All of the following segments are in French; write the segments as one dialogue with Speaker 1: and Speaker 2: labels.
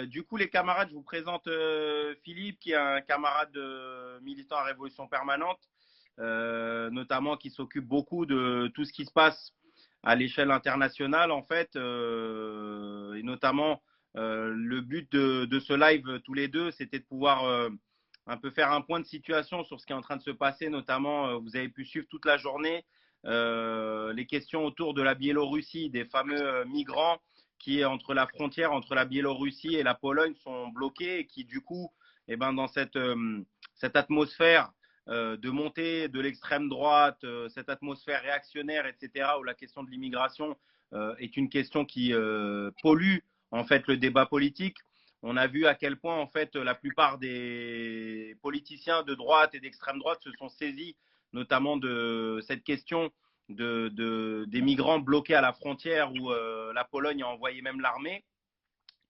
Speaker 1: Du coup, les camarades, je vous présente Philippe, qui est un camarade militant à Révolution Permanente, notamment qui s'occupe beaucoup de tout ce qui se passe à l'échelle internationale, en fait, et notamment le but de ce live tous les deux, c'était de pouvoir un peu faire un point de situation sur ce qui est en train de se passer, notamment, vous avez pu suivre toute la journée les questions autour de la Biélorussie, des fameux migrants qui, entre la frontière entre la Biélorussie et la Pologne, sont bloqués et qui, du coup, eh ben, dans cette atmosphère de montée de l'extrême droite, cette atmosphère réactionnaire, etc., où la question de l'immigration est une question qui pollue en fait le débat politique. On a vu à quel point en fait la plupart des politiciens de droite et d'extrême droite se sont saisis notamment de cette question des migrants bloqués à la frontière où la Pologne a envoyé même l'armée.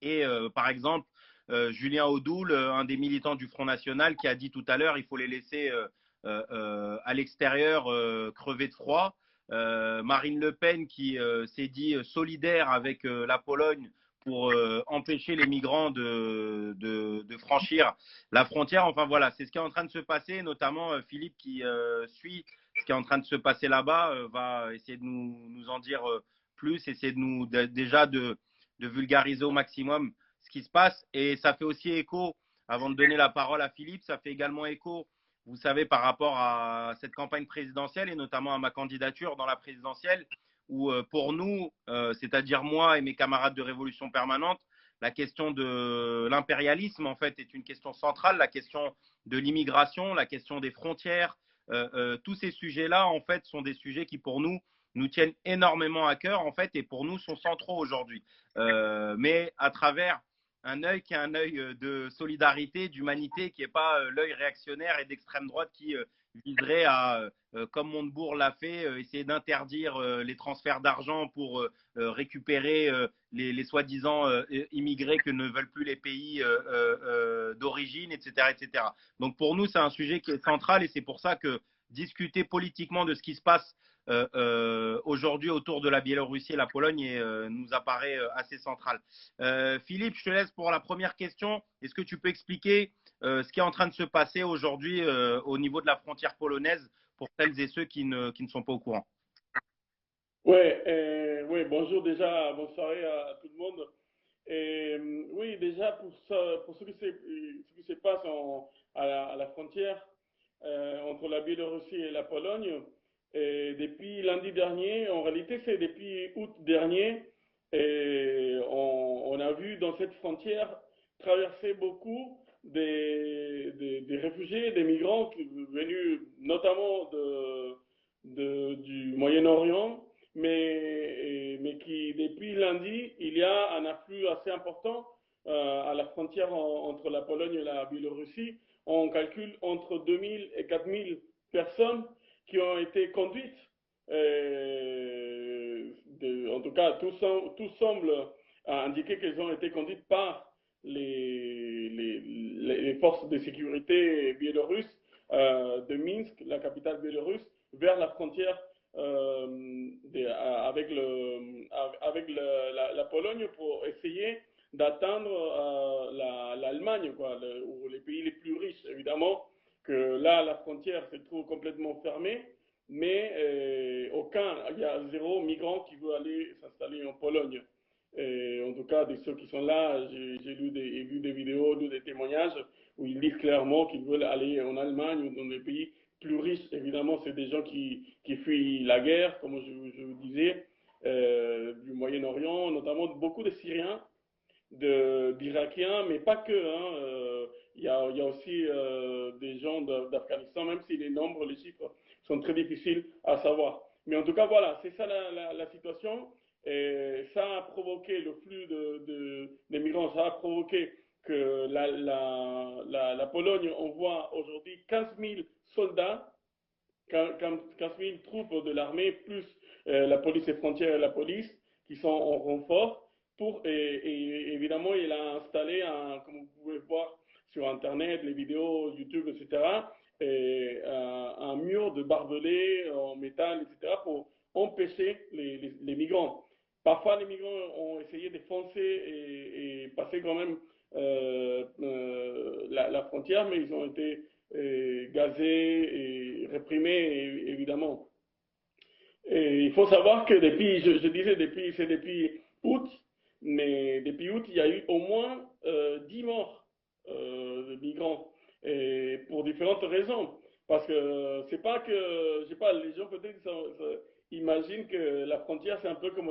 Speaker 1: Et par exemple, Julien Audoul, un des militants du Front National, qui a dit tout à l'heure il faut les laisser à l'extérieur crever de froid. Marine Le Pen qui s'est dit solidaire avec la Pologne pour empêcher les migrants de franchir la frontière. Enfin voilà, c'est ce qui est en train de se passer, notamment Philippe qui suit ce qui est en train de se passer là-bas, va essayer de nous en dire plus, essayer déjà de vulgariser au maximum ce qui se passe. Et ça fait aussi écho, avant de donner la parole à Philippe, ça fait également écho, vous savez, par rapport à cette campagne présidentielle et notamment à ma candidature dans la présidentielle, où pour nous, c'est-à-dire moi et mes camarades de Révolution Permanente, la question de l'impérialisme, en fait, est une question centrale, la question de l'immigration, la question des frontières, tous ces sujets-là, en fait, sont des sujets qui, pour nous tiennent énormément à cœur, en fait, et pour nous sont centraux aujourd'hui. Mais à travers un œil qui est un œil de solidarité, d'humanité, qui n'est pas l'œil réactionnaire et d'extrême droite qui viserait à, comme Montebourg l'a fait, essayer d'interdire les transferts d'argent pour récupérer les soi-disant immigrés que ne veulent plus les pays d'origine, etc., etc. Donc pour nous, c'est un sujet qui est central et c'est pour ça que discuter politiquement de ce qui se passe aujourd'hui autour de la Biélorussie et la Pologne nous apparaît assez central. Philippe, je te laisse pour la première question. Est-ce que tu peux expliquer ce qui est en train de se passer aujourd'hui au niveau de la frontière polonaise pour celles et ceux qui ne sont pas au courant?
Speaker 2: Oui, bonjour déjà, bonne soirée à tout le monde. Oui, déjà pour ce qui se passe à la frontière entre la Biélorussie et la Pologne, depuis lundi dernier, en réalité c'est depuis août dernier, on a vu dans cette frontière traverser beaucoup des réfugiés, des migrants venus notamment du Moyen-Orient mais qui, depuis lundi, il y a un afflux assez important à la frontière entre la Pologne et la Biélorussie. On calcule entre 2000 et 4000 personnes qui ont été conduites. En tout cas, tout semble indiquer qu'elles ont été conduites par les forces de sécurité biélorusses de Minsk, la capitale biélorusse, vers la frontière avec la Pologne pour essayer d'atteindre l'Allemagne, ou les pays les plus riches, évidemment, que là, la frontière se trouve complètement fermée, mais il y a zéro migrant qui veut aller s'installer en Pologne. Et en tout cas, de ceux qui sont là, j'ai vu des vidéos, lu des témoignages où ils disent clairement qu'ils veulent aller en Allemagne ou dans des pays plus riches. Évidemment, c'est des gens qui fuient la guerre, comme je vous disais, du Moyen-Orient, notamment beaucoup de Syriens, d'Irakiens, mais pas que. Il y a aussi des gens d'Afghanistan, même si les nombres, les chiffres sont très difficiles à savoir. Mais en tout cas, voilà, c'est ça la situation. Et ça a provoqué le flux des migrants, ça a provoqué que la Pologne envoie aujourd'hui 15 000 soldats, 15 000 troupes de l'armée, plus la police et frontières et la police, qui sont en renfort. Et évidemment, il a installé, comme vous pouvez voir sur Internet, les vidéos, YouTube, etc., un mur de barbelés en métal, etc., pour empêcher les migrants. Parfois, les migrants ont essayé de foncer et passer quand même la frontière, mais ils ont été gazés et réprimés, évidemment. Et il faut savoir que depuis, je disais depuis, c'est depuis août, mais depuis août, il y a eu au moins 10 morts de migrants, et pour différentes raisons. Parce que c'est pas que, je sais pas, les gens peut-être imaginent que la frontière, c'est un peu comme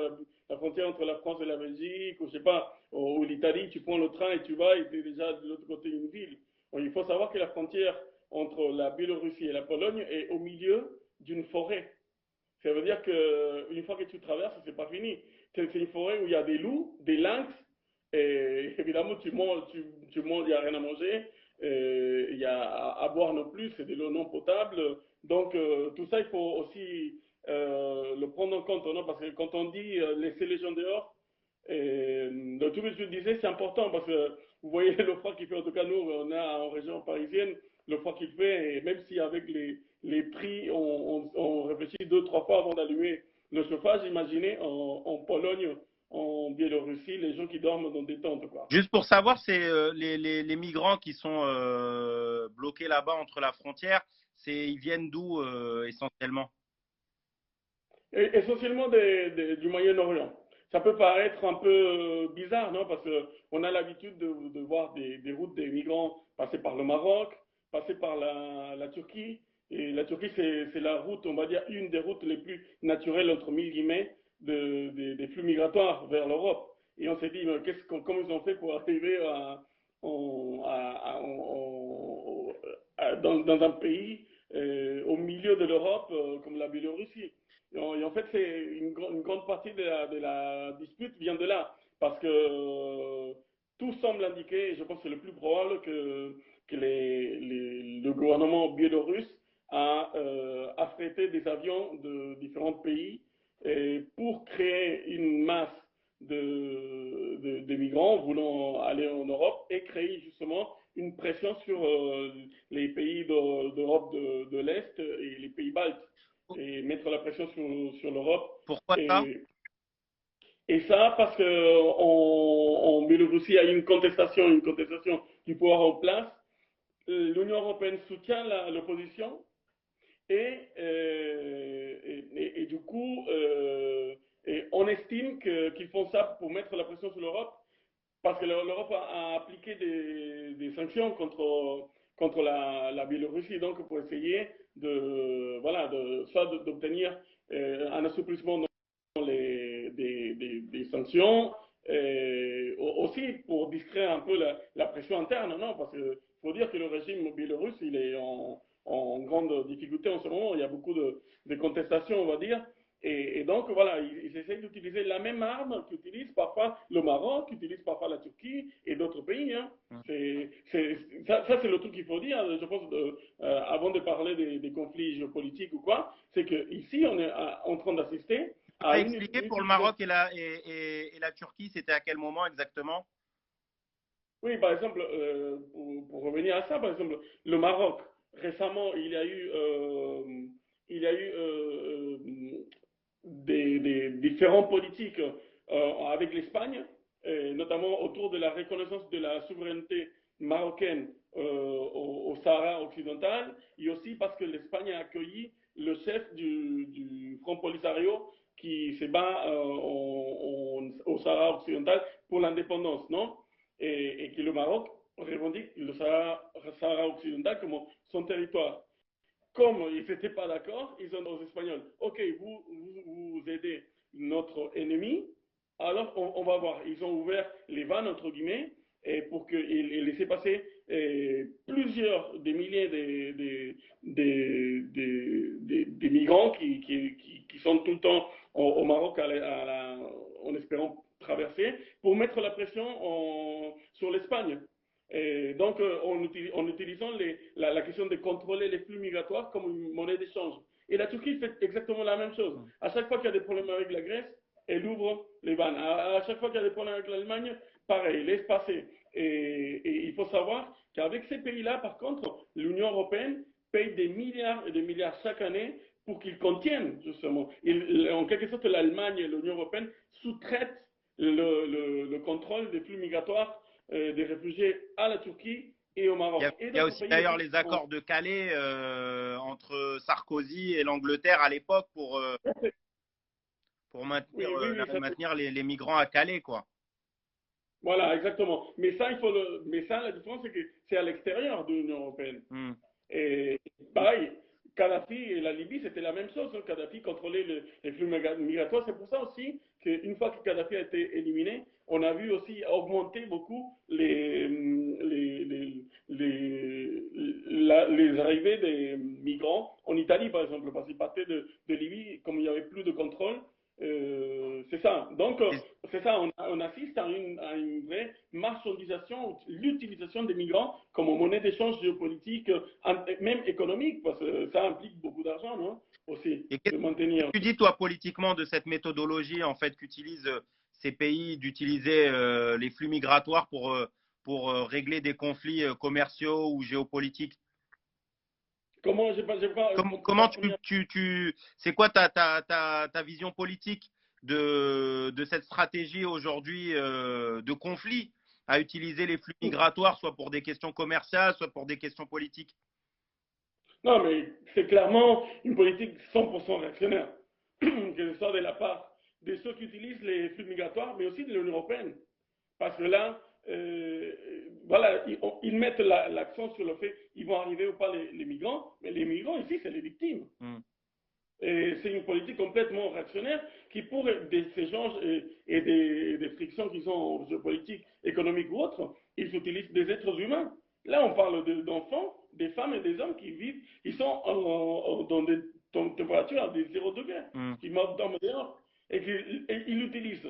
Speaker 2: la frontière entre la France et la Belgique, ou je sais pas, ou l'Italie, tu prends le train et tu vas, et tu es déjà de l'autre côté d'une ville. Donc, il faut savoir que la frontière entre la Biélorussie et la Pologne est au milieu d'une forêt. Ça veut dire qu'une fois que tu traverses, c'est pas fini. C'est une forêt où il y a des loups, des lynx, et évidemment, tu manges, il n'y a rien à manger, il y a à boire non plus, c'est de l'eau non potable. Donc, tout ça, il faut aussi le prendre en compte, non? Parce que quand on dit laisser les gens dehors, le tout que je disais, c'est important parce que vous voyez le froid qu'il fait, en tout cas, nous, on a en région parisienne, le froid qu'il fait, et même si avec les prix, on réfléchit deux, trois fois avant d'allumer le chauffage. Imaginez en Pologne, en Biélorussie, les gens qui dorment dans des tentes, quoi.
Speaker 1: Juste pour savoir, c'est les migrants qui sont bloqués là-bas entre la frontière, ils viennent d'où essentiellement?
Speaker 2: Et essentiellement du Moyen-Orient. Ça peut paraître un peu bizarre, non? Parce qu'on a l'habitude de voir des routes des migrants passer par le Maroc, passer par la Turquie. Et la Turquie, c'est la route, on va dire, une des routes les plus naturelles, entre mille guillemets, des flux migratoires vers l'Europe. Et on s'est dit, mais comment ils ont fait pour arriver dans un pays au milieu de l'Europe, comme la Biélorussie? Et en fait, c'est une grande partie de la dispute vient de là, parce que tout semble indiquer, et je pense que c'est le plus probable, que le gouvernement biélorusse a affrété des avions de différents pays pour créer une masse de migrants voulant aller en Europe et créer justement une pression sur les pays d'Europe de l'Est et les pays baltes et mettre la pression sur l'Europe.
Speaker 1: Pourquoi ça?
Speaker 2: Et ça, parce qu'en Biélorussie, il y a une contestation du pouvoir en place. L'Union européenne soutient l'opposition et du coup, on estime qu'ils font ça pour mettre la pression sur l'Europe parce que l'Europe a appliqué des sanctions contre la Biélorussie, donc pour essayer voilà, soit d'obtenir un assouplissement dans des sanctions, aussi pour distraire un peu la pression interne, non? Parce qu'il faut dire que le régime biélorusse, il est en grande difficulté en ce moment, il y a beaucoup de contestations, on va dire, et donc, voilà, ils essayent d'utiliser la même arme qu'utilise parfois le Maroc, qu'utilise parfois la Turquie et d'autres pays. Hein. Ça, c'est le truc qu'il faut dire, je pense, avant de parler des conflits géopolitiques ou quoi, c'est qu'ici, on est en train d'assister
Speaker 1: Tu
Speaker 2: à
Speaker 1: peux
Speaker 2: une
Speaker 1: expliquer pour le
Speaker 2: multiplication.
Speaker 1: Maroc et la Turquie, c'était à quel moment exactement?
Speaker 2: Oui, par exemple, pour revenir à ça, par exemple, le Maroc, récemment, il y a eu des différents politiques avec l'Espagne, notamment autour de la reconnaissance de la souveraineté marocaine au Sahara occidental, et aussi parce que l'Espagne a accueilli le chef du Front Polisario qui se bat au Sahara occidental pour l'indépendance, non? Et que le Maroc revendique le Sahara occidental comme son territoire. Comme ils n'étaient pas d'accord, ils ont dit aux Espagnols, OK, vous aidez notre ennemi, alors on va voir. Ils ont ouvert les vannes, entre guillemets, pour et laisser passer plusieurs des milliers des migrants qui sont tout le temps au Maroc en espérant traverser, pour mettre la pression sur l'Espagne. Et donc, en utilisant la question de contrôler les flux migratoires comme une monnaie d'échange. Et la Turquie fait exactement la même chose. À chaque fois qu'il y a des problèmes avec la Grèce, elle ouvre les vannes. À chaque fois qu'il y a des problèmes avec l'Allemagne, pareil, laisse passer. Et il faut savoir qu'avec ces pays-là, par contre, l'Union européenne paye des milliards et des milliards chaque année pour qu'ils contiennent, justement. En quelque sorte, l'Allemagne et l'Union européenne sous-traitent le contrôle des flux migratoires des réfugiés à la Turquie et au
Speaker 1: Il y
Speaker 2: Maroc.
Speaker 1: a,
Speaker 2: Et
Speaker 1: il y a
Speaker 2: d'autres
Speaker 1: aussi
Speaker 2: pays
Speaker 1: d'ailleurs
Speaker 2: aussi
Speaker 1: les
Speaker 2: qui sont.
Speaker 1: accords de Calais entre Sarkozy et l'Angleterre à l'époque pour maintenir,
Speaker 2: Oui, oui, oui, ça,
Speaker 1: maintenir les migrants à Calais, quoi.
Speaker 2: voilà, exactement. Mais ça, la différence, c'est que c'est à l'extérieur de l'Union européenne.
Speaker 1: Hmm.
Speaker 2: Et pareil, Kadhafi et la Libye, c'était la même chose. Hein. Kadhafi contrôlait les flux migratoires. C'est pour ça aussi qu'une fois que Kadhafi a été éliminé, on a vu aussi augmenter beaucoup les arrivées des migrants en Italie, par exemple, parce qu'ils partaient de Libye, comme il n'y avait plus de contrôle. C'est ça. Donc,
Speaker 1: Et
Speaker 2: c'est ça, on assiste à une vraie marchandisation, l'utilisation des migrants comme monnaie d'échange géopolitique, même économique, parce que ça implique beaucoup d'argent, non? Aussi,
Speaker 1: Et
Speaker 2: de
Speaker 1: qu'est-ce
Speaker 2: maintenir.
Speaker 1: que tu dis, toi, politiquement, de cette méthodologie en fait qu'utilisent ces pays d'utiliser les flux migratoires pour régler des conflits commerciaux ou géopolitiques?
Speaker 2: Comment, j'ai pas compris
Speaker 1: Comment
Speaker 2: ta première.
Speaker 1: c'est quoi ta vision politique de cette stratégie aujourd'hui de conflit à utiliser les flux migratoires, soit pour des questions commerciales, soit pour des questions politiques?
Speaker 2: Non, mais c'est clairement une politique 100% réactionnaire, que ce soit de la part de ceux qui utilisent les flux migratoires, mais aussi de l'Union européenne. Parce que là, voilà, ils mettent l'accent sur le fait qu'ils vont arriver ou pas les migrants, mais les migrants ici, c'est les victimes.
Speaker 1: Hmm.
Speaker 2: Et c'est une politique complètement réactionnaire qui, pour des échanges et des frictions qui sont géopolitiques, économiques ou autres, ils utilisent des êtres humains. Là, on parle d'enfants, des femmes et des hommes qui vivent, ils sont dans des températures à des 0 degrés,
Speaker 1: Hmm.
Speaker 2: qui meurent dans dehors, et qu'ils l'utilisent.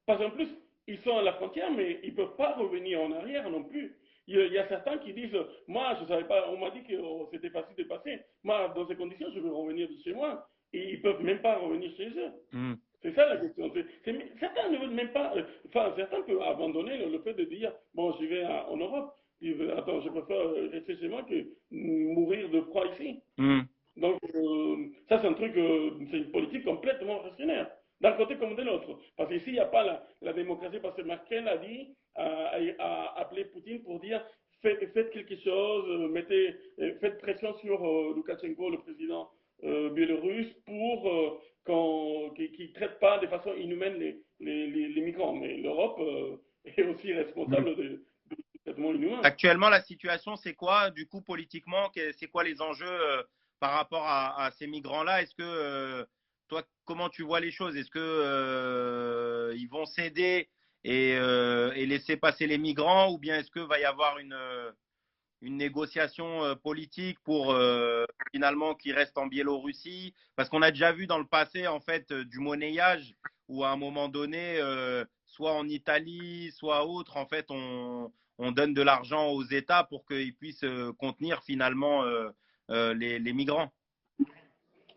Speaker 2: Parce qu'en plus, ils sont à la frontière, mais ils ne peuvent pas revenir en arrière non plus. Il y a certains qui disent, moi, je ne savais pas, on m'a dit que c'était facile de passer. Moi, dans ces conditions, je veux revenir de chez moi. Et ils ne peuvent même pas revenir chez eux.
Speaker 1: Hmm.
Speaker 2: C'est ça la question. Certains ne veulent même pas, enfin, certains peuvent abandonner le fait de dire, bon, j'y vais en Europe. Attends, je préfère rester chez moi que mourir de froid ici.
Speaker 1: Hmm.
Speaker 2: Donc, ça, c'est un truc, c'est une politique complètement réactionnaire, d'un côté comme de l'autre. Parce qu'ici, il n'y a pas la démocratie, parce que Merkel a dit, a appelé Poutine pour dire faites quelque chose, faites pression sur Loukachenko, le président biélorusse, pour qu'il ne traite pas de façon inhumaine les migrants. Mais l'Europe est aussi
Speaker 1: Hmm.
Speaker 2: responsable de traitement inhumain.
Speaker 1: Actuellement, la situation, c'est quoi, du coup, politiquement, c'est quoi les enjeux par rapport à ces migrants-là? Est-ce que, toi, comment tu vois les choses? Est-ce que ils vont céder et laisser passer les migrants, ou bien est-ce que va y avoir une négociation politique pour finalement qu'ils restent en Biélorussie? Parce qu'on a déjà vu dans le passé, en fait, du monnayage où à un moment donné, soit en Italie, soit autre, en fait, on donne de l'argent aux États pour qu'ils puissent contenir finalement les migrants.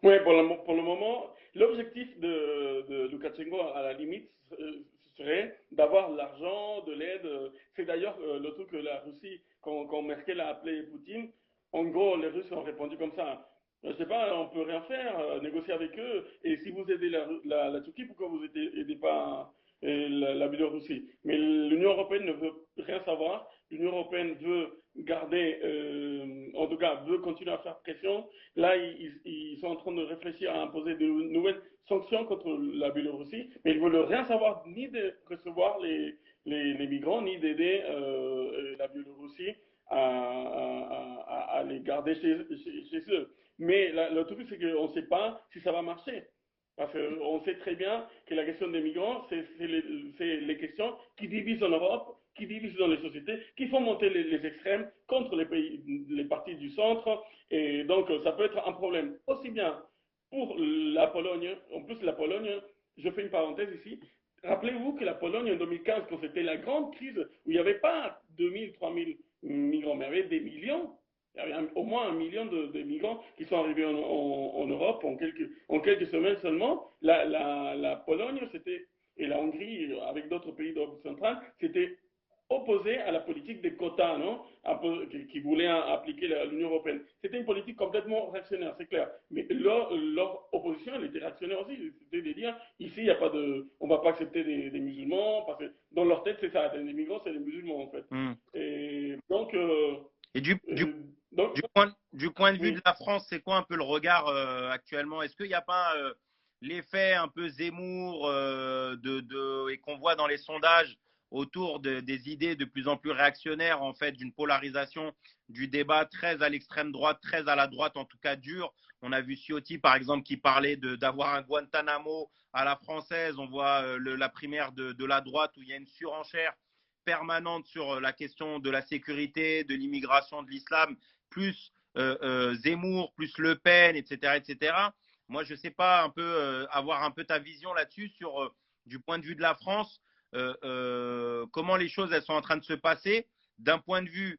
Speaker 2: Oui, pour le moment, l'objectif de Loukachenko, à la limite, serait d'avoir l'argent, de l'aide. C'est d'ailleurs le truc que la Russie, quand Merkel a appelé Poutine, en gros, les Russes ont répondu comme ça. Je sais pas, on peut rien faire, négocier avec eux. Et si vous aidez la Turquie, pourquoi vous aidez pas la Biélorussie? Mais l'Union européenne ne veut rien savoir. L'Union européenne veut garder, en tout cas, veut continuer à faire pression. Là, ils sont en train de réfléchir à imposer de nouvelles sanctions contre la Biélorussie, mais ils ne veulent rien savoir ni de recevoir les migrants, ni d'aider la Biélorussie à les garder chez eux. Mais le truc, c'est qu'on ne sait pas si ça va marcher. Parce qu'on sait très bien que la question des migrants, c'est les questions qui divisent en Europe, qui divisent dans les sociétés, qui font monter les extrêmes contre les partis du centre. Et donc, ça peut être un problème aussi bien pour la Pologne. En plus, la Pologne, je fais une parenthèse ici. Rappelez-vous que la Pologne, en 2015, quand c'était la grande crise, où il n'y avait pas 2000, 3000 migrants, mais il y avait des millions. Il y avait au moins 1 million de migrants qui sont arrivés en Europe en quelques semaines seulement. La Pologne, c'était, et la Hongrie, avec d'autres pays d'Europe centrale, c'était opposé à la politique des quotas, non, qui voulait appliquer l'Union européenne. C'était une politique complètement réactionnaire, c'est clair. Mais leur opposition, elle était réactionnaire aussi. C'était de dire, ici, il y a pas de, on ne va pas accepter des musulmans, parce que dans leur tête, c'est ça. Les migrants, c'est les musulmans, en fait.
Speaker 1: Hmm.
Speaker 2: Et donc,
Speaker 1: Et
Speaker 2: euh, donc
Speaker 1: du point de vue de
Speaker 2: oui.
Speaker 1: la France, c'est quoi un peu le regard actuellement? Est-ce qu'il n'y a pas l'effet un peu Zemmour et qu'on voit dans les sondages autour des idées de plus en plus réactionnaires, en fait, d'une polarisation du débat très à l'extrême droite, très à la droite, en tout cas dure. On a vu Ciotti, par exemple, qui parlait d'avoir un Guantanamo à la française. On voit la primaire de la droite où il y a une surenchère permanente sur la question de la sécurité, de l'immigration, de l'islam, plus Zemmour, plus Le Pen, etc., etc. Moi, je ne sais pas un peu avoir un peu ta vision là-dessus sur du point de vue de la France, comment les choses elles sont en train de se passer d'un point de vue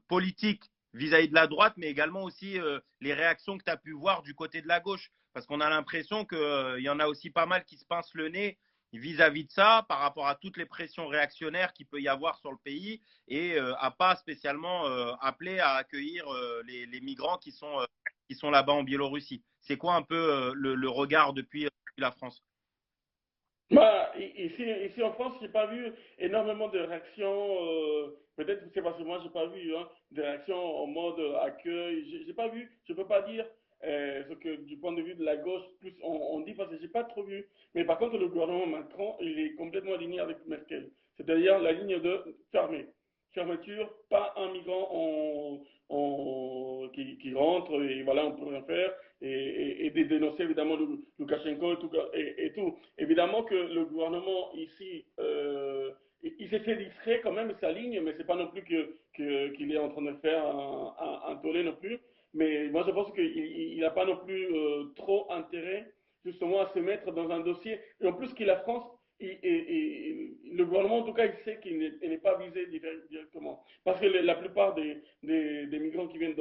Speaker 1: politique vis-à-vis de la droite, mais également aussi les réactions que tu as pu voir du côté de la gauche. Parce qu'on a l'impression qu'il y en a aussi pas mal qui se pincent le nez vis-à-vis de ça par rapport à toutes les pressions réactionnaires qu'il peut y avoir sur le pays et à pas spécialement appelé à accueillir les migrants qui sont là-bas en Biélorussie. C'est quoi un peu le regard depuis la France?
Speaker 2: Bah, ici en France, j'ai pas vu énormément de réactions. Peut-être que c'est parce que moi, j'ai pas vu hein, de réactions en mode accueil. J'ai pas vu. Je peux pas dire ce que du point de vue de la gauche, plus on dit parce que j'ai pas trop vu. Mais par contre, le gouvernement Macron, il est complètement aligné avec Merkel. C'est-à-dire la ligne de fermer. Fermeture, pas un migrant qui rentre et voilà, on peut rien faire. Et de dénoncer évidemment Loukachenko et tout. Évidemment que le gouvernement ici, il s'est fait discret quand même sa ligne, mais c'est pas non plus qu'il est en train de faire un tollé non plus. Mais moi je pense qu'il n'a pas non plus trop intérêt justement à se mettre dans un dossier. Et en plus qu'il la France, le gouvernement en tout cas il sait qu'il n'est pas visé directement. Parce que la plupart des migrants qui viennent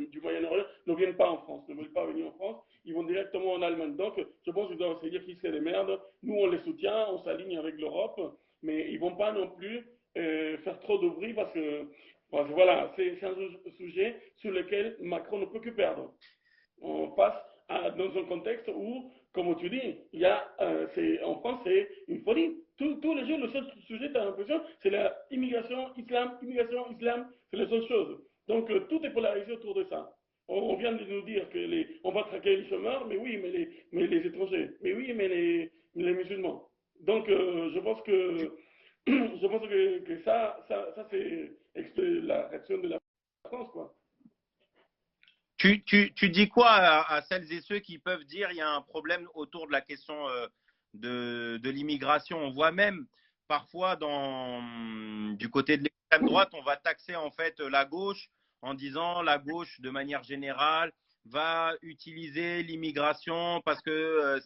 Speaker 2: du Moyen-Orient ne viennent pas en France, ne veulent pas venir en France, ils vont directement en Allemagne. Donc, je pense qu'ils doivent se dire qu'ils se démerdent. Nous, on les soutient, on s'aligne avec l'Europe, mais ils ne vont pas non plus faire trop de bruit parce que voilà, c'est un sujet sur lequel Macron ne peut que perdre. On passe dans un contexte où, comme tu dis, en France, c'est une folie. Tous les jours, le seul sujet, tu as l'impression, c'est la immigration, islam, c'est les seules choses. Donc, tout est polarisé autour de ça. On vient de nous dire on va traquer les chômeurs, mais oui, mais les étrangers, mais oui, mais les musulmans. Donc, je pense que, que ça c'est la réaction de la France, quoi.
Speaker 1: Tu dis quoi à celles et ceux qui peuvent dire qu'il y a un problème autour de la question de l'immigration? On voit même parfois du côté de l'extrême droite, on va taxer en fait la gauche en disant la gauche de manière générale va utiliser l'immigration parce que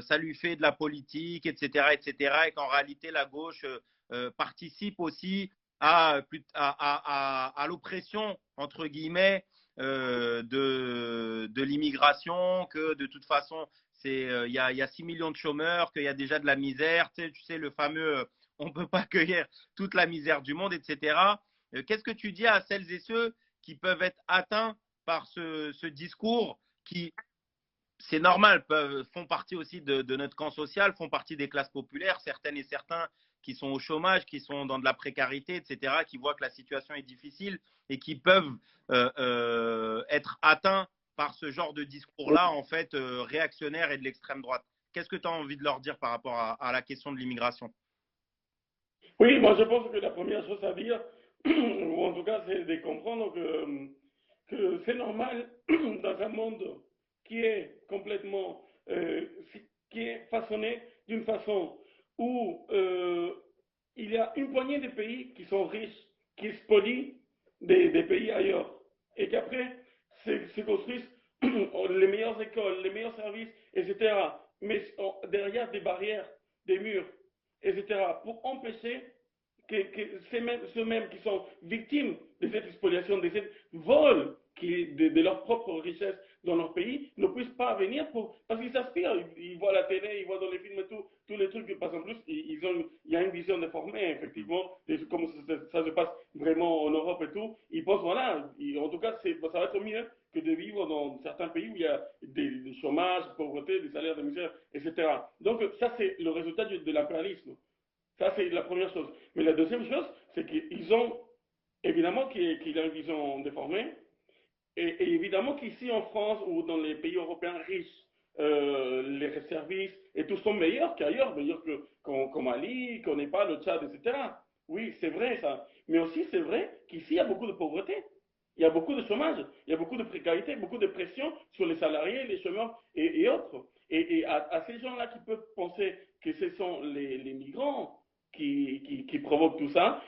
Speaker 1: ça lui fait de la politique, etc., etc., et qu'en réalité la gauche participe aussi à l'oppression, entre guillemets, de l'immigration, que de toute façon, y a 6 millions de chômeurs, qu'il y a déjà de la misère, tu sais le fameux on ne peut pas cueillir toute la misère du monde, etc. Qu'est-ce que tu dis à celles et ceux qui peuvent être atteints par ce discours qui, c'est normal, font partie aussi de notre camp social, font partie des classes populaires, certaines et certains qui sont au chômage, qui sont dans de la précarité, etc., qui voient que la situation est difficile et qui peuvent être atteints par ce genre de discours-là, en fait, réactionnaire et de l'extrême droite. Qu'est-ce que tu as envie de leur dire par rapport à la question de l'immigration?
Speaker 2: Oui, moi je pense que la première chose à dire, ou en tout cas, c'est de comprendre que c'est normal dans un monde qui est complètement, qui est façonné d'une façon où il y a une poignée de pays qui sont riches, qui spolient des pays ailleurs, et qu'après se construisent les meilleures écoles, les meilleurs services, etc. Mais derrière des barrières, des murs, etc., pour empêcher que ceux-mêmes qui sont victimes de cette spoliation, de cette vol de leur propre richesse, dans leur pays ne puissent pas venir parce qu'ils s'aspirent. Ils voient la télé, ils voient dans les films et tout, tous les trucs. Parce qu'en plus, il y a une vision déformée, effectivement, comme ça se passe vraiment en Europe et tout. Ils pensent, voilà, en tout cas, ça va être mieux que de vivre dans certains pays où il y a des chômages, pauvreté, des salaires de misère, etc. Donc, ça, c'est le résultat de l'impérialisme. Ça, c'est la première chose. Mais la deuxième chose, c'est qu'ils ont, évidemment, qu'il a une vision déformée. Et évidemment qu'ici en France ou dans les pays européens riches, les services et tout sont meilleurs qu'ailleurs, meilleurs qu'au Mali, qu'au Népal, au Tchad, etc. Oui, c'est vrai ça. Mais aussi, c'est vrai qu'ici, il y a beaucoup de pauvreté. Il y a beaucoup de chômage, il y a beaucoup de précarité, beaucoup de pression sur les salariés, les chômeurs et autres. Et à ces gens-là qui peuvent penser que ce sont les migrants qui provoquent tout ça,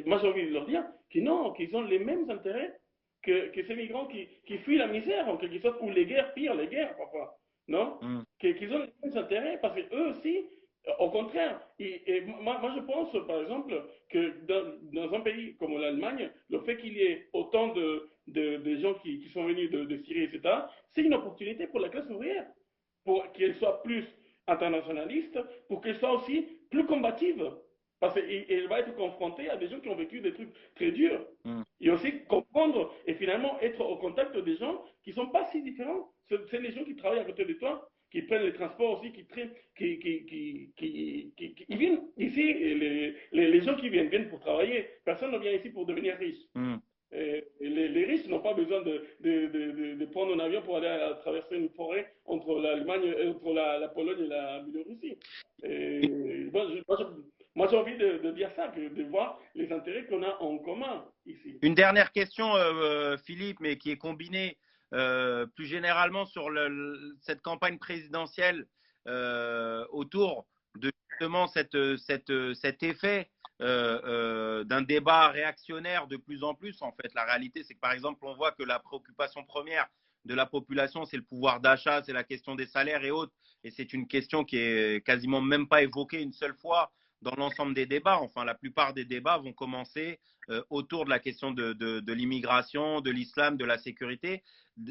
Speaker 2: moi j'ai envie de leur dire que non, qu'ils ont les mêmes intérêts que ces migrants qui fuient la misère en quelque sorte, ou les guerres, pire, les guerres parfois, non?
Speaker 1: Mm.
Speaker 2: Qu'ils ont les mêmes intérêts parce qu'eux aussi, au contraire, et moi je pense par exemple que dans un pays comme l'Allemagne, le fait qu'il y ait autant de gens qui sont venus de Syrie, etc., c'est une opportunité pour la classe ouvrière, pour qu'elle soit plus internationaliste, pour qu'elle soit aussi plus combative. Parce qu'elle va être confrontée à des gens qui ont vécu des trucs très durs.
Speaker 1: Mm.
Speaker 2: Et aussi comprendre et finalement être au contact des gens qui ne sont pas si différents. C'est les gens qui travaillent à côté de toi, qui prennent les transports aussi, qui viennent ici. Les gens qui viennent pour travailler. Personne ne vient ici pour devenir riche.
Speaker 1: Mm.
Speaker 2: Les riches n'ont pas besoin de prendre un avion pour aller traverser une forêt entre l'Allemagne, entre la Pologne et la Biélorussie. Et moi, j'ai envie de dire ça, de voir les intérêts qu'on a en commun ici.
Speaker 1: Une dernière question, Philippe, mais qui est combinée plus généralement sur cette campagne présidentielle autour de justement cet effet d'un débat réactionnaire de plus en plus. En fait, la réalité, c'est que par exemple, on voit que la préoccupation première de la population, c'est le pouvoir d'achat, c'est la question des salaires et autres. Et c'est une question qui est quasiment même pas évoquée une seule fois dans l'ensemble des débats. Enfin, la plupart des débats vont commencer autour de la question de l'immigration, de l'islam, de la sécurité.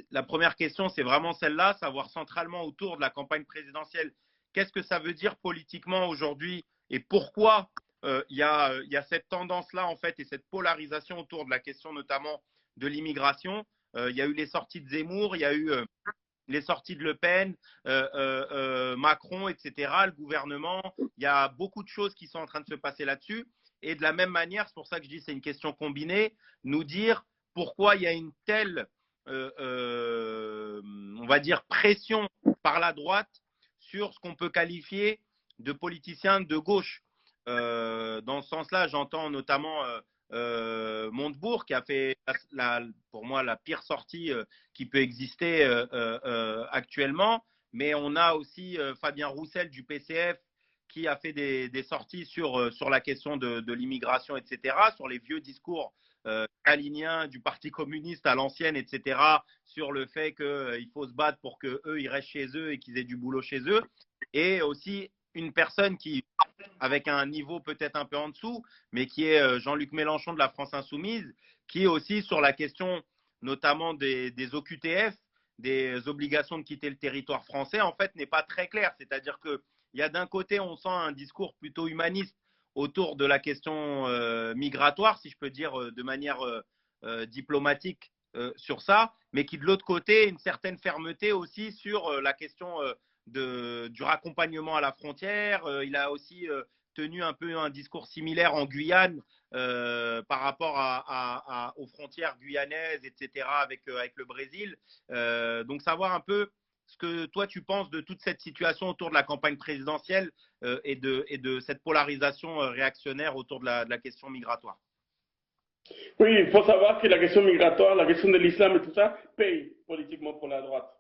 Speaker 1: La première question, c'est vraiment celle-là, savoir centralement autour de la campagne présidentielle, qu'est-ce que ça veut dire politiquement aujourd'hui et pourquoi il y a cette tendance-là, en fait, et cette polarisation autour de la question notamment de l'immigration. Il y a eu les sorties de Zemmour, il y a eu les sorties de Le Pen, Macron, etc., le gouvernement. Il y a beaucoup de choses qui sont en train de se passer là-dessus. Et de la même manière, c'est pour ça que je dis que c'est une question combinée, nous dire pourquoi il y a une telle, on va dire, pression par la droite sur ce qu'on peut qualifier de politiciens de gauche. Dans ce sens-là, j'entends notamment Montebourg qui a fait pour moi la pire sortie qui peut exister actuellement. Mais on a aussi Fabien Roussel du PCF qui a fait des sorties sur la question de l'immigration, etc., sur les vieux discours staliniens du Parti communiste à l'ancienne, etc., sur le fait qu'il faut se battre pour qu'eux, ils restent chez eux et qu'ils aient du boulot chez eux. Et aussi une personne qui, avec un niveau peut-être un peu en dessous, mais qui est Jean-Luc Mélenchon de la France Insoumise, qui est aussi sur la question notamment des OQTF, des obligations de quitter le territoire français, en fait, n'est pas très clair. C'est-à-dire qu'il y a d'un côté, on sent un discours plutôt humaniste autour de la question migratoire, si je peux dire de manière diplomatique sur ça, mais qui de l'autre côté, une certaine fermeté aussi sur la question du raccompagnement à la frontière. Il a aussi tenu un peu un discours similaire en Guyane par rapport aux frontières guyanaises, etc., avec le Brésil. Donc, savoir un peu ce que toi, tu penses de toute cette situation autour de la campagne présidentielle et de cette polarisation réactionnaire autour de la question migratoire.
Speaker 2: Oui, il faut savoir que la question migratoire, la question de l'islam et tout ça paye politiquement pour la droite.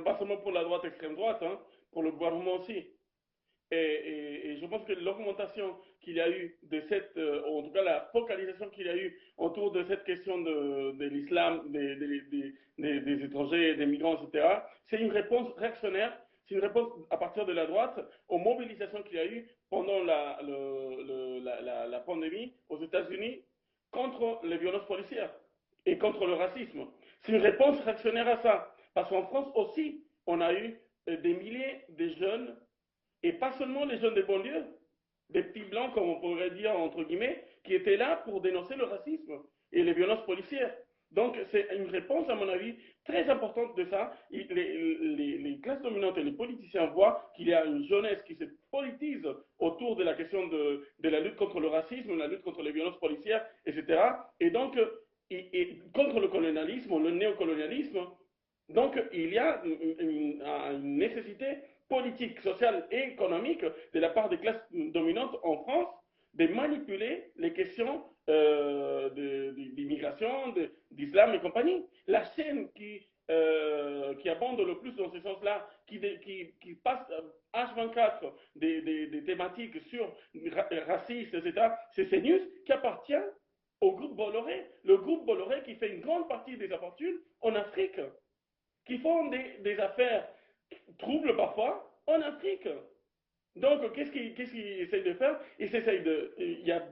Speaker 2: Pas seulement pour la droite extrême droite, hein, pour le gouvernement aussi. Et je pense que l'augmentation qu'il y a eu de cette, en tout cas la focalisation qu'il y a eu autour de cette question de l'islam, des étrangers, des migrants, etc., c'est une réponse réactionnaire, c'est une réponse à partir de la droite aux mobilisations qu'il y a eu pendant la pandémie aux États-Unis contre les violences policières et contre le racisme. C'est une réponse réactionnaire à ça. Parce qu'en France aussi, on a eu des milliers de jeunes, et pas seulement les jeunes des banlieues, des petits blancs, comme on pourrait dire, entre guillemets, qui étaient là pour dénoncer le racisme et les violences policières. Donc, c'est une réponse, à mon avis, très importante de ça. Les classes dominantes et les politiciens voient qu'il y a une jeunesse qui se politise autour de la question de la lutte contre le racisme, la lutte contre les violences policières, etc. Et donc, contre le colonialisme, le néocolonialisme. Donc, il y a une nécessité politique, sociale et économique de la part des classes dominantes en France de manipuler les questions d'immigration, d'islam et compagnie. La chaîne qui abonde le plus dans ce sens-là, qui passe H24 des thématiques sur racisme, etc., c'est CNews qui appartient au groupe Bolloré. Le groupe Bolloré qui fait une grande partie des fortunes en Afrique, qui font des affaires troubles parfois en Afrique. Donc, qu'est-ce qu'ils essayent de faire? Il y a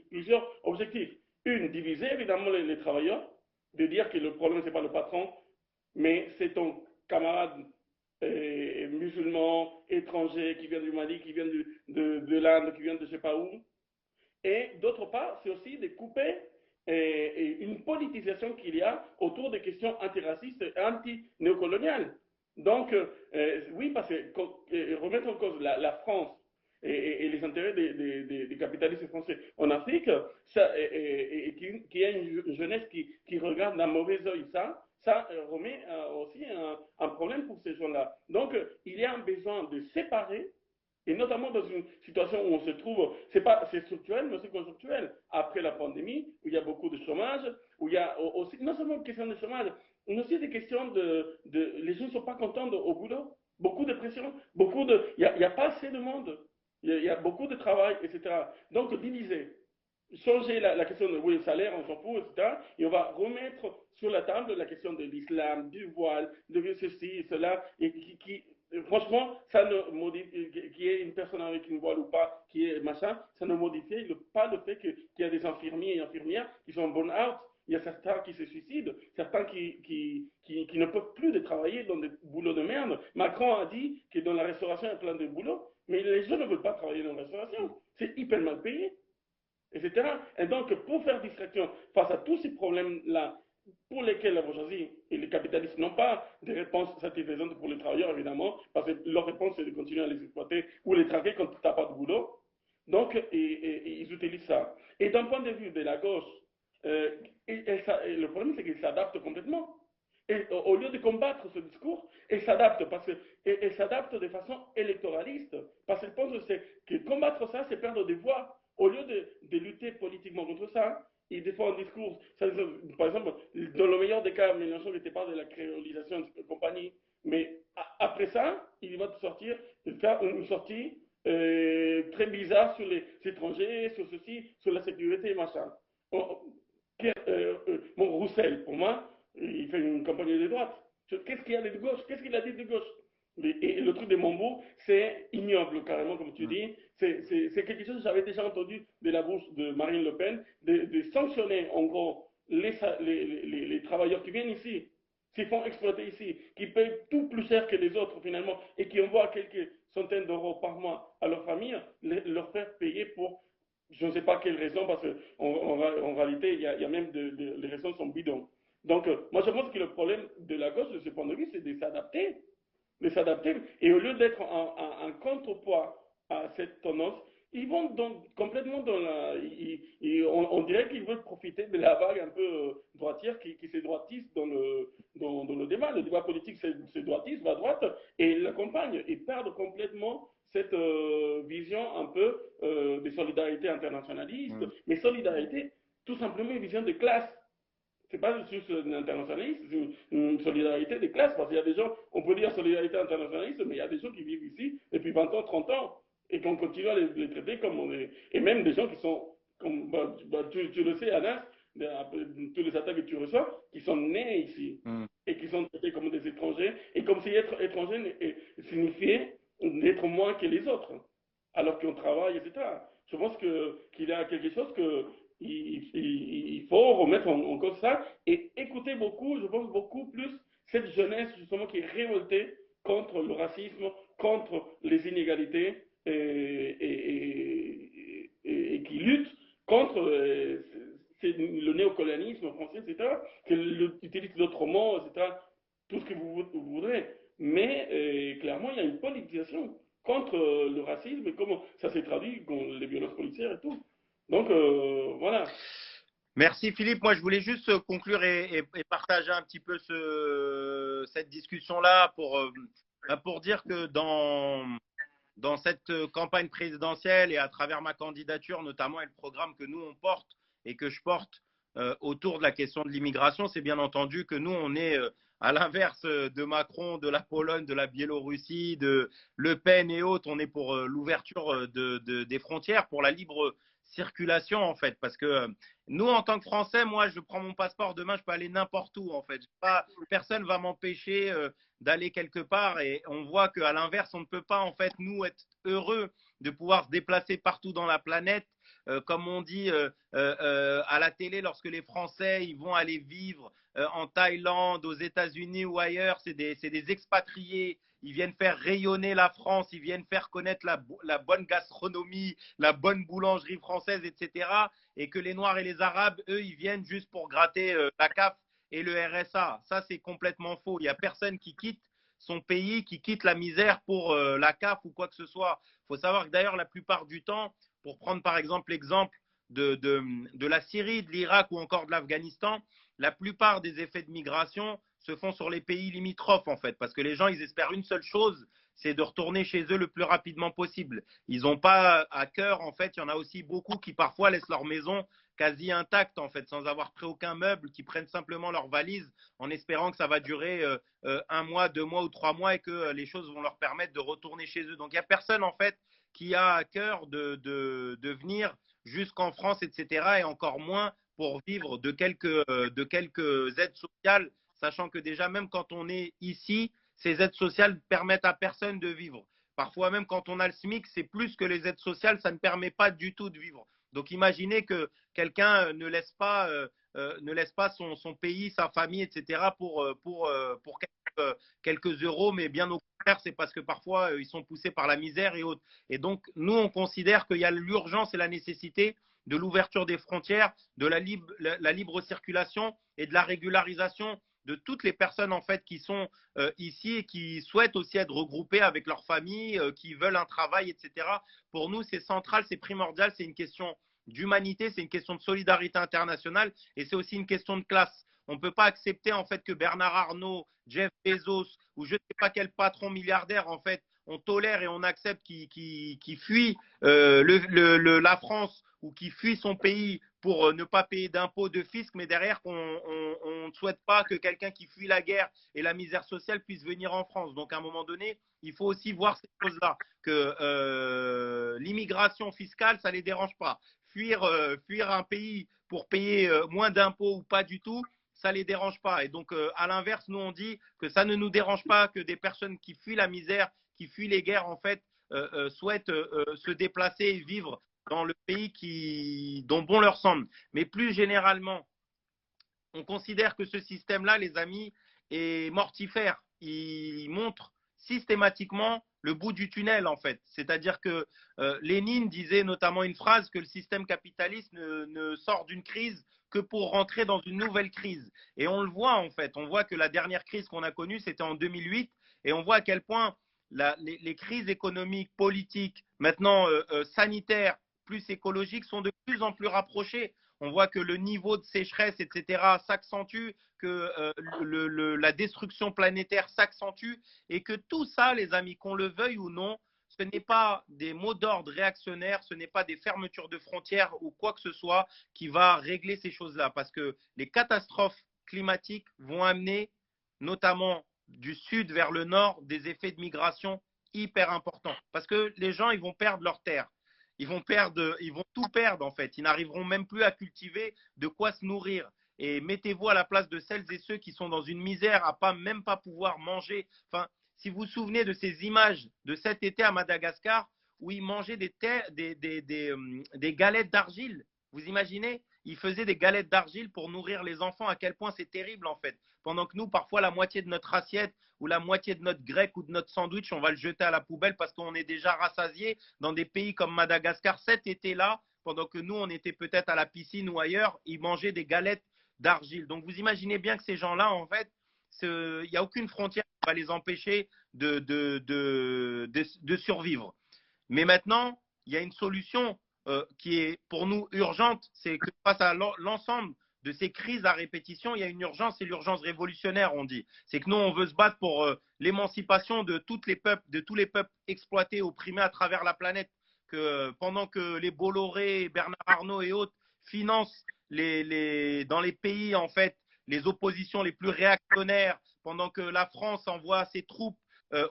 Speaker 2: plusieurs objectifs. Une, diviser évidemment les travailleurs, de dire que le problème, ce n'est pas le patron, mais c'est ton camarade musulman, étranger, qui vient du Mali, qui vient de l'Inde, qui vient de je ne sais pas où. Et d'autre part, c'est aussi de couper une politisation qu'il y a autour des questions antiracistes et anti-néocoloniales. Donc, oui, parce que remettre en cause la France et les intérêts des capitalistes français en Afrique, ça, et qu'il y a une jeunesse qui regarde d'un mauvais œil ça remet aussi un problème pour ces gens-là. Donc, il y a un besoin de séparer, et notamment dans une situation où on se trouve, c'est structurel, mais c'est conjoncturel. Après la pandémie, où il y a beaucoup de chômage, où il y a aussi, non seulement une question de chômage, mais aussi des questions les gens ne sont pas contents au boulot. Beaucoup de pression, il n'y a pas assez de monde. Il y a beaucoup de travail, etc. Donc, diviser, changer la question de oui, le salaire, on s'en fout, etc. Et on va remettre sur la table la question de l'islam, du voile, de ceci, cela, et franchement, ça ne modifie, qu'il y ait une personne avec une voile ou pas, qui est machin, ça ne modifie pas le fait qu'il y a des infirmiers et infirmières qui sont en burn-out. Il y a certains qui se suicident, certains qui ne peuvent plus de travailler dans des boulots de merde. Macron a dit que dans la restauration, il y a plein de boulots, mais les gens ne veulent pas travailler dans la restauration. C'est hyper mal payé, etc. Et donc, pour faire distraction face à tous ces problèmes-là, pour lesquels la bourgeoisie et les capitalistes n'ont pas de réponses satisfaisantes pour les travailleurs, évidemment, parce que leur réponse, c'est de continuer à les exploiter ou les traquer quand tu n'as pas de boulot. Donc, ils utilisent ça. Et d'un point de vue de la gauche, le problème, c'est qu'ils s'adaptent complètement. Et au lieu de combattre ce discours, elle s'adapte elle s'adapte de façon électoraliste, parce qu'elle pense que combattre ça, c'est perdre des voix. Au lieu de lutter politiquement contre ça, il défend un discours. Par exemple, dans le meilleur des cas, Mélenchon n'était pas de la créolisation de compagnie, mais après ça, il va faire une sortie très bizarre sur les étrangers, sur ceci, sur la sécurité et machin. Mon Roussel, pour moi, il fait une campagne de droite. Qu'est-ce qu'il y a de gauche? Qu'est-ce qu'il a dit de gauche? Et le truc de Montebourg, c'est ignoble, carrément, comme tu dis. C'est quelque chose que j'avais déjà entendu de la bouche de Marine Le Pen, de sanctionner, en gros, les travailleurs qui viennent ici, qui font exploiter ici, qui payent tout plus cher que les autres, finalement, et qui envoient quelques centaines d'euros par mois à leur famille, leur faire payer pour je ne sais pas quelle raison, parce qu'en réalité, il y a même les raisons sont bidons. Donc, moi, je pense que le problème de la gauche, de ce point de vue, c'est de s'adapter, et au lieu d'être un contrepoids à cette tendance, ils vont donc complètement dans on dirait qu'ils veulent profiter de la vague un peu droitière qui se droitise dans le débat. Le débat politique se droitise, va à droite, et ils l'accompagnent, et perdent complètement cette vision un peu de solidarité internationaliste, mais solidarité, tout simplement une vision de classe. C'est pas juste un internationaliste, c'est une solidarité de classe, parce qu'il y a des gens, on peut dire solidarité internationaliste, mais il y a des gens qui vivent ici depuis 20 ans, 30 ans, et qu'on continue à les traiter comme on est. Et même des gens qui sont, comme, tu le sais, Anas, tous les attaques que tu reçois, qui sont nés ici, et qui sont traités comme des étrangers, et comme si être étranger signifiait d'être moins que les autres, alors qu'on travaille, etc. Je pense qu'il y a quelque chose il faut remettre en cause ça et écouter beaucoup, je pense beaucoup plus cette jeunesse justement qui est révoltée contre le racisme, contre les inégalités et qui lutte contre le néocolonialisme français, etc., qu'elle utilise d'autres mots, etc., tout ce que vous voudrez. Mais clairement, il y a une politisation contre le racisme et comment ça s'est traduit dans les violences policières et tout. Donc, voilà.
Speaker 1: Merci Philippe. Moi, je voulais juste conclure et partager un petit peu cette discussion-là pour dire que dans cette campagne présidentielle et à travers ma candidature, notamment, et le programme que nous, on porte et que je porte autour de la question de l'immigration, c'est bien entendu que nous, on est à l'inverse de Macron, de la Pologne, de la Biélorussie, de Le Pen et autres. On est pour l'ouverture des frontières, pour la libre circulation, en fait. Parce que nous, en tant que Français, moi, je prends mon passeport demain, je peux aller n'importe où, en fait. Personne ne va m'empêcher d'aller quelque part et on voit qu'à l'inverse, on ne peut pas en fait nous être heureux de pouvoir se déplacer partout dans la planète. Comme on dit à la télé, lorsque les Français ils vont aller vivre en Thaïlande, aux États-Unis ou ailleurs, c'est des expatriés. Ils viennent faire rayonner la France, ils viennent faire connaître la bonne gastronomie, la bonne boulangerie française, etc. Et que les Noirs et les Arabes, eux, ils viennent juste pour gratter la CAF et le RSA. Ça, c'est complètement faux. Il n'y a personne qui quitte son pays, qui quitte la misère pour la CAF ou quoi que ce soit. Il faut savoir que d'ailleurs, la plupart du temps, pour prendre par exemple l'exemple de la Syrie, de l'Irak ou encore de l'Afghanistan, la plupart des effets de migration se font sur les pays limitrophes en fait, parce que les gens, ils espèrent une seule chose, c'est de retourner chez eux le plus rapidement possible. Ils n'ont pas à cœur, en fait, il y en a aussi beaucoup qui parfois laissent leur maison quasi intacte en fait, sans avoir pris aucun meuble, qui prennent simplement leur valise en espérant que ça va durer un mois, 2 mois ou 3 mois et que les choses vont leur permettre de retourner chez eux. Donc il n'y a personne en fait qui a à cœur de venir jusqu'en France, etc. Et encore moins pour vivre de quelques aides sociales, sachant que déjà même quand on est ici, ces aides sociales permettent à personne de vivre. Parfois même quand on a le SMIC, c'est plus que les aides sociales, ça ne permet pas du tout de vivre. Donc imaginez que quelqu'un ne laisse pas son pays, sa famille, etc. pour quelques euros, mais bien au contraire, c'est parce que parfois ils sont poussés par la misère et autres. Et donc nous, on considère qu'il y a l'urgence et la nécessité de l'ouverture des frontières, de la libre circulation et de la régularisation de toutes les personnes en fait qui sont ici et qui souhaitent aussi être regroupées avec leur famille, qui veulent un travail, etc. Pour nous, c'est central, c'est primordial, c'est une question d'humanité, c'est une question de solidarité internationale et c'est aussi une question de classe. On ne peut pas accepter en fait que Bernard Arnault, Jeff Bezos ou je ne sais pas quel patron milliardaire en fait on tolère et on accepte qui fuit la France ou qui fuit son pays pour ne pas payer d'impôts, de fisc, mais derrière qu'on ne souhaite pas que quelqu'un qui fuit la guerre et la misère sociale puisse venir en France. Donc à un moment donné, il faut aussi voir ces choses-là, que l'immigration fiscale, ça ne les dérange pas. Fuir un pays pour payer moins d'impôts ou pas du tout, ça ne les dérange pas. Et donc, à l'inverse, nous, on dit que ça ne nous dérange pas que des personnes qui fuient la misère, qui fuient les guerres, en fait, souhaitent se déplacer et vivre dans le pays dont bon leur semble. Mais plus généralement, on considère que ce système-là, les amis, est mortifère. Il montre systématiquement le bout du tunnel, en fait. C'est-à-dire que Lénine disait notamment une phrase que le système capitaliste ne sort d'une crise que pour rentrer dans une nouvelle crise. Et on le voit, en fait. On voit que la dernière crise qu'on a connue, c'était en 2008. Et on voit à quel point les crises économiques, politiques, maintenant sanitaires, plus écologiques, sont de plus en plus rapprochées. On voit que le niveau de sécheresse, etc., s'accentue, que la destruction planétaire s'accentue et que tout ça, les amis, qu'on le veuille ou non, ce n'est pas des mots d'ordre réactionnaires, ce n'est pas des fermetures de frontières ou quoi que ce soit qui va régler ces choses-là. Parce que les catastrophes climatiques vont amener, notamment du sud vers le nord, des effets de migration hyper importants. Parce que les gens, ils vont perdre leurs terres. Ils vont tout perdre en fait. Ils n'arriveront même plus à cultiver de quoi se nourrir. Et mettez-vous à la place de celles et ceux qui sont dans une misère à même pas pouvoir manger. Enfin, si vous vous souvenez de ces images de cet été à Madagascar où ils mangeaient des galettes d'argile. Vous imaginez? Ils faisaient des galettes d'argile pour nourrir les enfants. À quel point c'est terrible en fait. Pendant que nous, parfois, la moitié de notre assiette ou la moitié de notre grec ou de notre sandwich, on va le jeter à la poubelle parce qu'on est déjà rassasié dans des pays comme Madagascar. Cet été-là, pendant que nous, on était peut-être à la piscine ou ailleurs, ils mangeaient des galettes d'argile. Donc vous imaginez bien que ces gens-là, en fait, il n'y a aucune frontière qui va les empêcher de survivre. Mais maintenant, il y a une solution qui est pour nous urgente, c'est que face à l'ensemble de ces crises à répétition, il y a une urgence, c'est l'urgence révolutionnaire, on dit. C'est que nous, on veut se battre pour l'émancipation de tous les peuples exploités, opprimés à travers la planète. Que pendant que les Bolloré, Bernard Arnault et autres financent dans les pays, en fait, les oppositions les plus réactionnaires, pendant que la France envoie ses troupes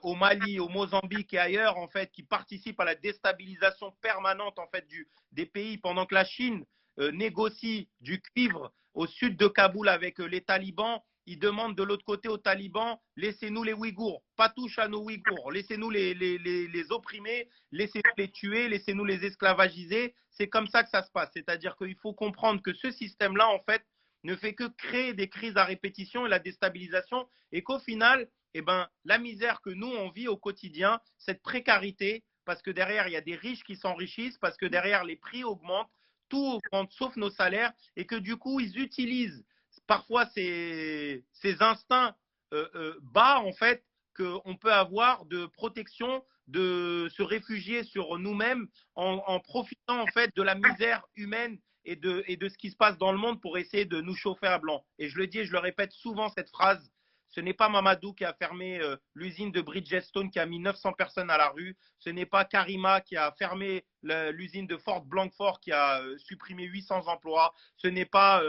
Speaker 1: au Mali, au Mozambique et ailleurs, en fait, qui participent à la déstabilisation permanente en fait, des pays, pendant que la Chine négocie du cuivre au sud de Kaboul avec les talibans. Ils demandent de l'autre côté aux talibans, laissez-nous les Ouïghours, pas touche à nos Ouïghours, laissez-nous les opprimer, laissez-nous les tuer, laissez-nous les esclavagiser. C'est comme ça que ça se passe. C'est-à-dire qu'il faut comprendre que ce système-là, en fait, ne fait que créer des crises à répétition et la déstabilisation, et qu'au final, eh ben, la misère que nous, on vit au quotidien, cette précarité, parce que derrière, il y a des riches qui s'enrichissent, parce que derrière, les prix augmentent, tout augmente sauf nos salaires, et que du coup, ils utilisent parfois ces instincts bas, en fait, qu'on peut avoir de protection, de se réfugier sur nous-mêmes en profitant, en fait, de la misère humaine et de ce qui se passe dans le monde pour essayer de nous chauffer à blanc. Et je le dis et je le répète souvent, cette phrase, ce n'est pas Mamadou qui a fermé l'usine de Bridgestone qui a mis 900 personnes à la rue. Ce n'est pas Karima qui a fermé l'usine de Fort Blancfort qui a supprimé 800 emplois. Ce n'est pas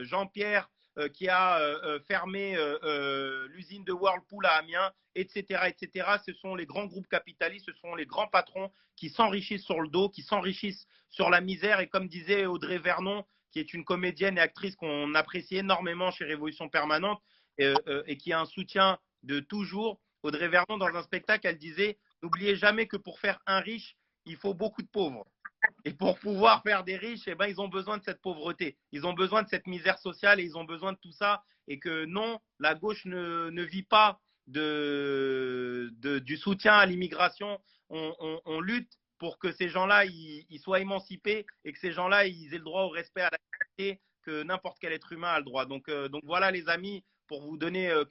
Speaker 1: Jean-Pierre qui a fermé l'usine de Whirlpool à Amiens, etc., etc. Ce sont les grands groupes capitalistes, ce sont les grands patrons qui s'enrichissent sur le dos, qui s'enrichissent sur la misère. Et comme disait Audrey Vernon, qui est une comédienne et actrice qu'on apprécie énormément chez Révolution Permanente et qui a un soutien de toujours. Audrey Vernon, dans un spectacle, elle disait « N'oubliez jamais que pour faire un riche, il faut beaucoup de pauvres. Et pour pouvoir faire des riches, eh ben, ils ont besoin de cette pauvreté. Ils ont besoin de cette misère sociale et ils ont besoin de tout ça. Et que non, la gauche ne vit pas du soutien à l'immigration. On lutte pour que ces gens-là ils soient émancipés et que ces gens-là ils aient le droit au respect, à la dignité que n'importe quel être humain a le droit. Donc voilà les amis, pour vous donner on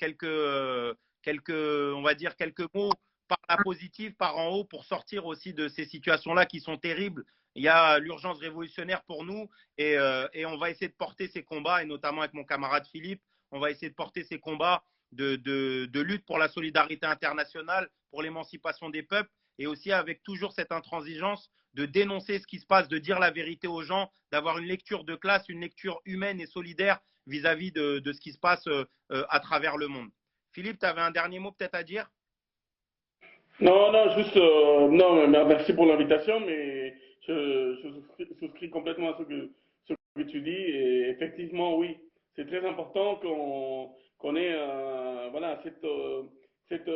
Speaker 1: va dire quelques mots par la positive, par en haut, pour sortir aussi de ces situations-là qui sont terribles. Il y a l'urgence révolutionnaire pour nous et on va essayer de porter ces combats, et notamment avec mon camarade Philippe, on va essayer de porter ces combats de lutte pour la solidarité internationale, pour l'émancipation des peuples, et aussi avec toujours cette intransigeance de dénoncer ce qui se passe, de dire la vérité aux gens, d'avoir une lecture de classe, une lecture humaine et solidaire vis-à-vis de ce qui se passe à travers le monde. Philippe, tu avais un dernier mot peut-être à dire?
Speaker 2: Non, non, juste, non, mais merci pour l'invitation, mais je souscris complètement à ce que tu dis. Et effectivement, oui, c'est très important qu'on ait voilà, cette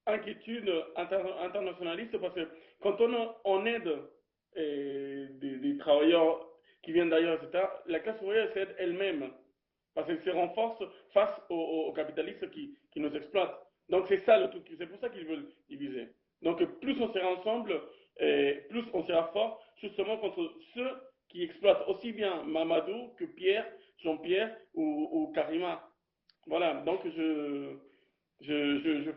Speaker 2: inquiétude internationaliste parce que quand on aide des travailleurs qui viennent d'ailleurs, etc., la classe ouvrière s'aide elle-même parce qu'elle se renforce face aux capitalistes qui nous exploitent. Donc c'est ça le truc, c'est pour ça qu'ils veulent diviser. Donc plus on sera ensemble, plus on sera fort justement contre ceux qui exploitent aussi bien Mamadou que Pierre, Jean-Pierre ou Karima. Voilà, donc je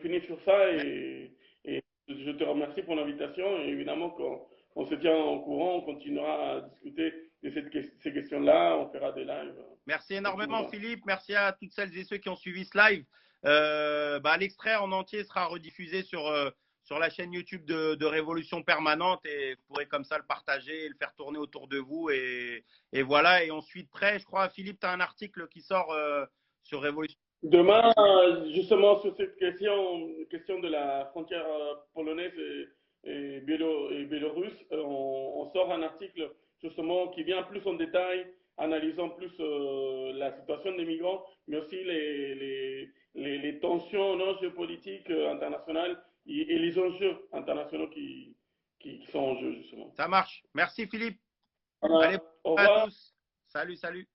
Speaker 2: finis sur ça et je te remercie pour l'invitation et évidemment qu'on se tient au courant, on continuera à discuter de ces questions-là, on fera des lives.
Speaker 1: Merci énormément Philippe, merci à toutes celles et ceux qui ont suivi ce live. L'extrait en entier sera rediffusé sur la chaîne YouTube de Révolution Permanente et vous pourrez comme ça le partager et le faire tourner autour de vous. Et voilà, et on suit de près. Je crois, Philippe, tu as un article qui sort sur Révolution.
Speaker 2: Demain, justement, sur cette question de la frontière polonaise et biélorusse, on sort un article justement qui vient plus en détail, analysant plus la situation des migrants, mais aussi les tensions non, géopolitiques internationales et les enjeux internationaux qui sont en jeu, justement.
Speaker 1: Ça marche. Merci Philippe.
Speaker 2: Voilà.
Speaker 1: Allez,
Speaker 2: Au
Speaker 1: à
Speaker 2: revoir.
Speaker 1: tous. Salut, salut.